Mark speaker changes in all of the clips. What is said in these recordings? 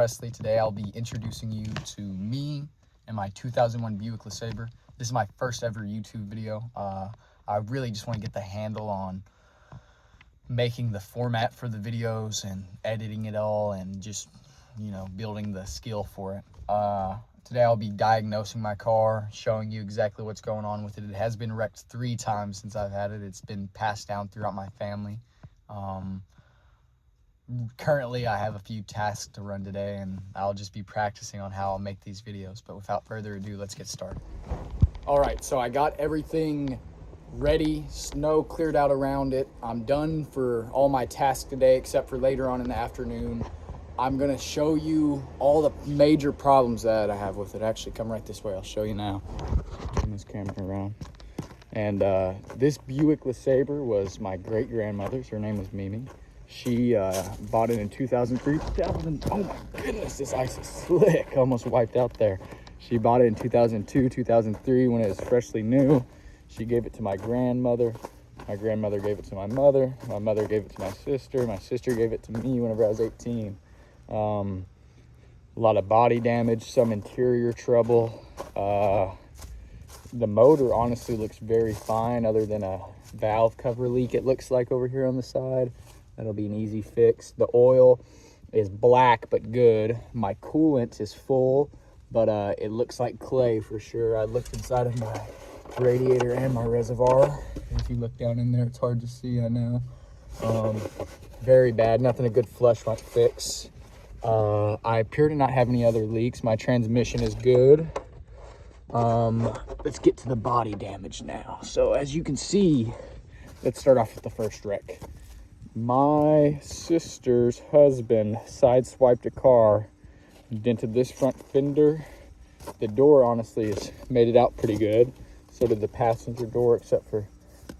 Speaker 1: Presley. Today I'll be introducing you to me and my 2001 Buick LeSabre. This is my first ever YouTube video. I really just want to get the handle on making the format for the videos and editing it all and just, you know, building the skill for it. Today I'll be diagnosing my car, showing you exactly what's going on with it. It has been wrecked 3 times since I've had it. It's been passed down throughout my family. Currently I have a few tasks to run today, and I'll just be practicing on how I'll make these videos. But without further ado, let's get started. All right, so I got everything ready, snow cleared out around it. I'm done for all my tasks today, except for later on in the afternoon. I'm gonna show you all the major problems that I have with it. Actually, come right this way, I'll show you now. Turn this camera around. And this Buick LeSabre was my great grandmother's. Her name was Mimi. She bought it in 2003. Oh my goodness, this ice is slick. Almost wiped out there. She bought it in 2002, 2003 when it was freshly new. She gave it to my grandmother. My grandmother gave it to my mother. My mother gave it to my sister. My sister gave it to me whenever I was 18. A lot of body damage, some interior trouble. The motor honestly looks very fine, other than a valve cover leak it looks like over here on the side. That'll be an easy fix. The oil is black but good. My coolant is full, but it looks like clay for sure. I looked inside of my radiator and my reservoir. If you look down in there, it's hard to see, I know. Very bad, nothing a good flush won't fix. I appear to not have any other leaks. My transmission is good. Let's get to the body damage now. So as you can see, let's start off with the first wreck. My sister's husband sideswiped a car, dented this front fender. The door honestly has made it out pretty good. So did the passenger door, except for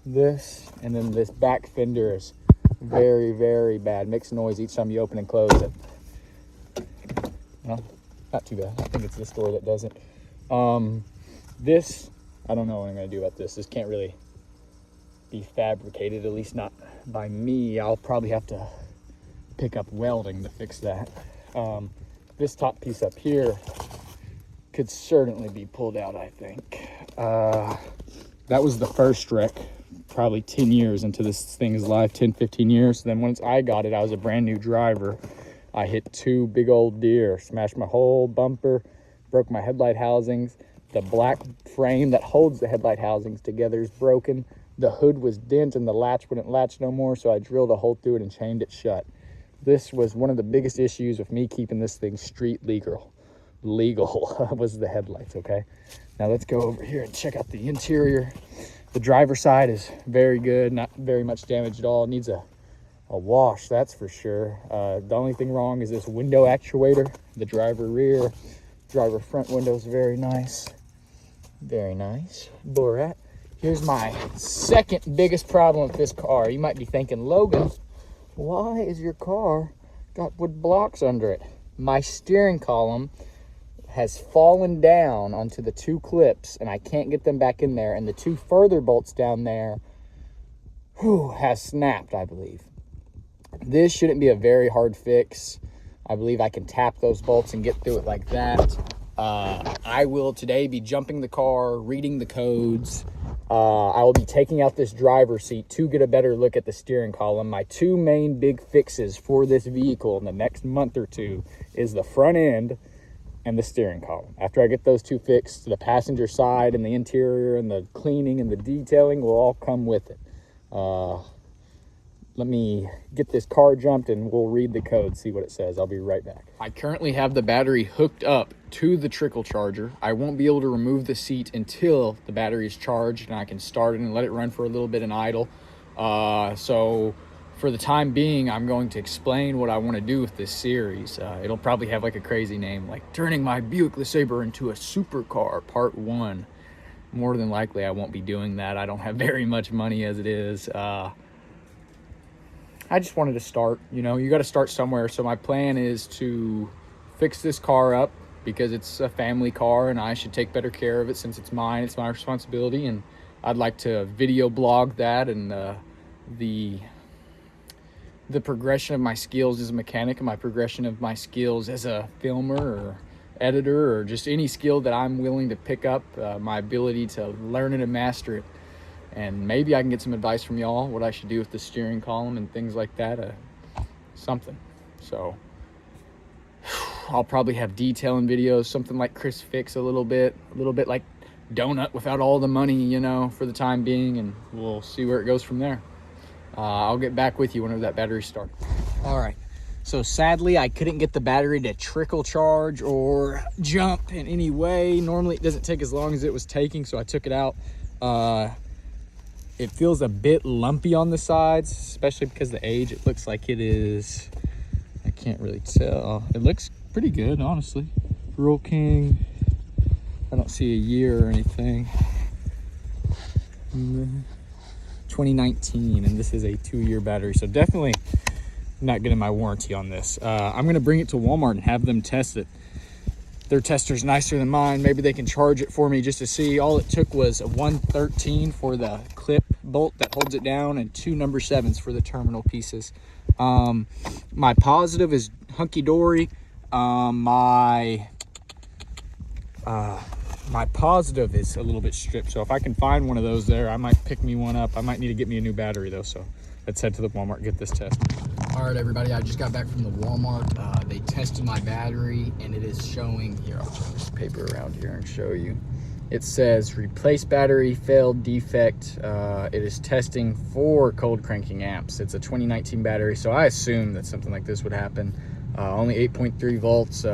Speaker 1: this. And then this back fender is very, very bad. Makes noise each time you open and close it. Well, not too bad. I think it's this door that does it. This, I don't know what I'm gonna do about this. This can't really be fabricated, at least not by me. I'll probably have to pick up welding to fix that. This top piece up here could certainly be pulled out, I think. That was the first wreck, probably 10 years into this thing's life, 10, 15 years. Then once I got it, I was a brand new driver. I hit 2 big old deer, smashed my whole bumper, broke my headlight housings. The black frame that holds the headlight housings together is broken. The hood was dent and the latch wouldn't latch no more, so I drilled a hole through it and chained it shut. This was one of the biggest issues with me keeping this thing street legal was the headlights. Okay, now let's go over here and check out the interior. The driver's side is very good, not very much damage at all. It needs a wash, that's for sure. The only thing wrong is this window actuator. The driver rear, driver front window is very nice. Very nice. Borat. Here's my second biggest problem with this car. You might be thinking, Logan, why is your car got wood blocks under it? My steering column has fallen down onto the 2 clips, and I can't get them back in there. And the 2 further bolts down there has snapped, I believe. This shouldn't be a very hard fix. I believe I can tap those bolts and get through it like that. I will today be jumping the car, reading the codes. I will be taking out this driver's seat to get a better look at the steering column. My 2 main big fixes for this vehicle in the next month or 2 is the front end and the steering column. After I get those 2 fixed, the passenger side and the interior and the cleaning and the detailing will all come with it. Let me get this car jumped and we'll read the code, see what it says. I'll be right back. I currently have the battery hooked up to the trickle charger. I won't be able to remove the seat until the battery is charged and I can start it and let it run for a little bit and idle. So for the time being, I'm going to explain what I want to do with this series. It'll probably have like a crazy name, like turning my Buick LeSabre into a supercar, part 1. More than likely, I won't be doing that. I don't have very much money as it is. I just wanted to start, you know, you got to start somewhere. So my plan is to fix this car up because it's a family car and I should take better care of it since it's mine. It's my responsibility, and I'd like to video blog that and the the progression of my skills as a mechanic and my progression of my skills as a filmer or editor, or just any skill that I'm willing to pick up, my ability to learn it and master it. And maybe I can get some advice from y'all what I should do with the steering column and things like that, something. So I'll probably have detailing videos, something like Chris Fix, a little bit like Donut without all the money, you know, for the time being, and we'll see where it goes from there. I'll get back with you whenever that battery starts. All right, so sadly I couldn't get the battery to trickle charge or jump in any way. Normally it doesn't take as long as it was taking, so I took it out. It feels a bit lumpy on the sides, especially because of the age. It looks like it is, I can't really tell. It looks pretty good, honestly. Roll King, I don't see a year or anything. 2019, and this is a 2-year battery, so definitely not getting my warranty on this. I'm gonna bring it to Walmart and have them test it. Their tester's nicer than mine. Maybe they can charge it for me just to see. All it took was a 113 for the clip bolt that holds it down and 2 number 7s for the terminal pieces. My positive is hunky-dory. My positive is a little bit stripped, so if I can find one of those there, I might pick me one up. I might need to get me a new battery though, so let's head to the Walmart and get this tested. All right, everybody, I just got back from the Walmart. They tested my battery, and it is showing here. I'll turn this paper around here and show you. It says replace battery, failed defect. It is testing for cold cranking amps. It's a 2019 battery, so I assumed that something like this would happen. Only 8.3 volts.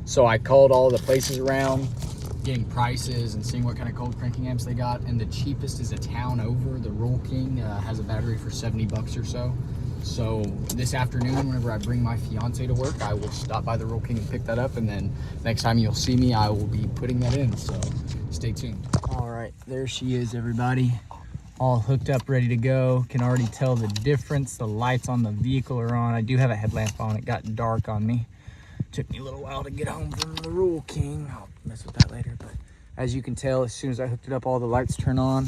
Speaker 1: So I called all the places around, getting prices and seeing what kind of cold cranking amps they got, and the cheapest is a town over. The Roll King has a battery for 70 bucks or so. So this afternoon, whenever I bring my fiance to work, I will stop by the Roll King and pick that up, and then next time you'll see me, I will be putting that in, so stay tuned. All right, there she is, everybody. All hooked up, ready to go. Can already tell the difference. The lights on the vehicle are on. I do have a headlamp on. It got dark on me. Took me a little while to get home from the Roll King. I'll mess with that later, but as you can tell, as soon as I hooked it up, all the lights turn on.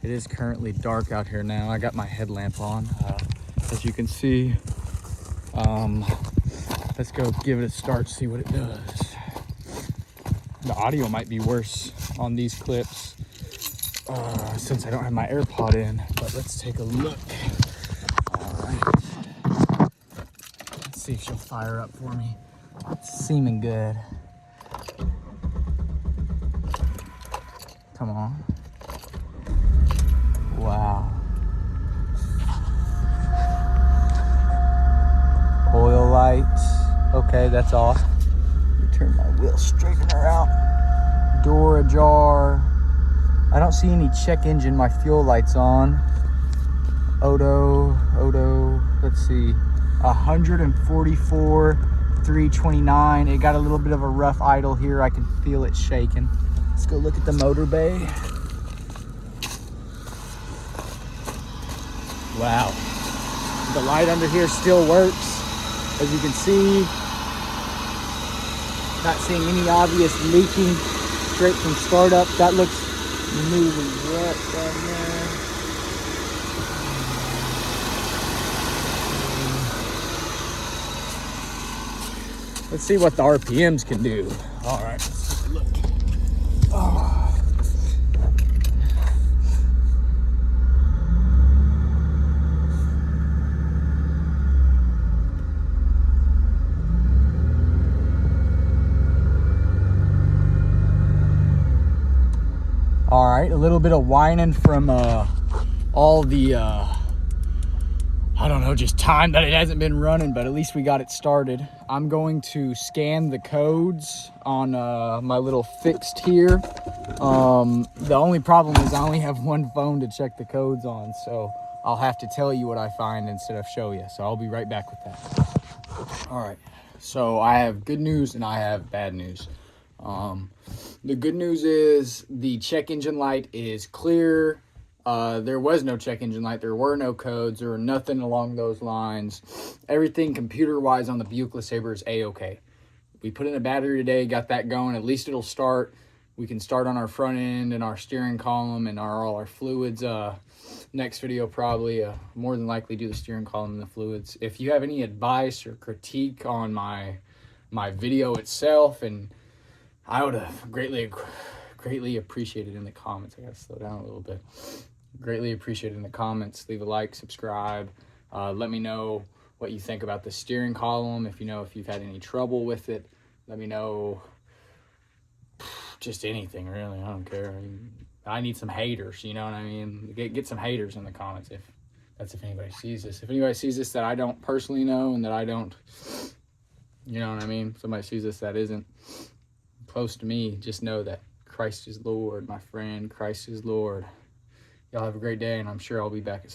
Speaker 1: It is currently dark out here now. I got my headlamp on. As you can see, let's go give it a start, see what it does. The audio might be worse on these clips since I don't have my AirPod in, but let's take a look. All right. Let's see if she'll fire up for me. It's seeming good. Come on. Wow. Oil lights. Okay, that's off. Let me turn my wheel straightener out. Door ajar. I don't see any check engine. My fuel light's on. Odo. Let's see. 144, 329. It got a little bit of a rough idle here. I can feel it shaking. Let's go look at the motor bay. Wow. The light under here still works. As you can see, not seeing any obvious leaking straight from startup. That looks new and wet down there. Let's see what the RPMs can do. All right, let's take a look. Oh. All right, a little bit of whining from all the, I don't know, just time that it hasn't been running, but at least we got it started. I'm going to scan the codes on my little fixed here. The only problem is I only have one phone to check the codes on, so I'll have to tell you what I find instead of show you. So I'll be right back with that. All right, so I have good news and I have bad news. The good news is the check engine light is clear. There was no check engine light. There were no codes. There were nothing along those lines. Everything computer-wise on the Buick LeSabre is A-okay. We put in a battery today, got that going. At least it'll start. We can start on our front end and our steering column and all our fluids. next video probably more than likely do the steering column and the fluids. If you have any advice or critique on my video itself, and I would have greatly appreciate it in the comments. I gotta slow down a little bit. Greatly appreciate it in the comments. Leave a like, subscribe. Let me know what you think about the steering column. If you've had any trouble with it, let me know. Just anything, really. I don't care. I need some haters, you know what I mean? Get some haters in the comments if anybody sees this. If anybody sees this that I don't personally know, and that I don't, you know what I mean? Somebody sees this that isn't close to me, just know that Christ is Lord, my friend. Christ is Lord. Y'all have a great day, and I'm sure I'll be back at some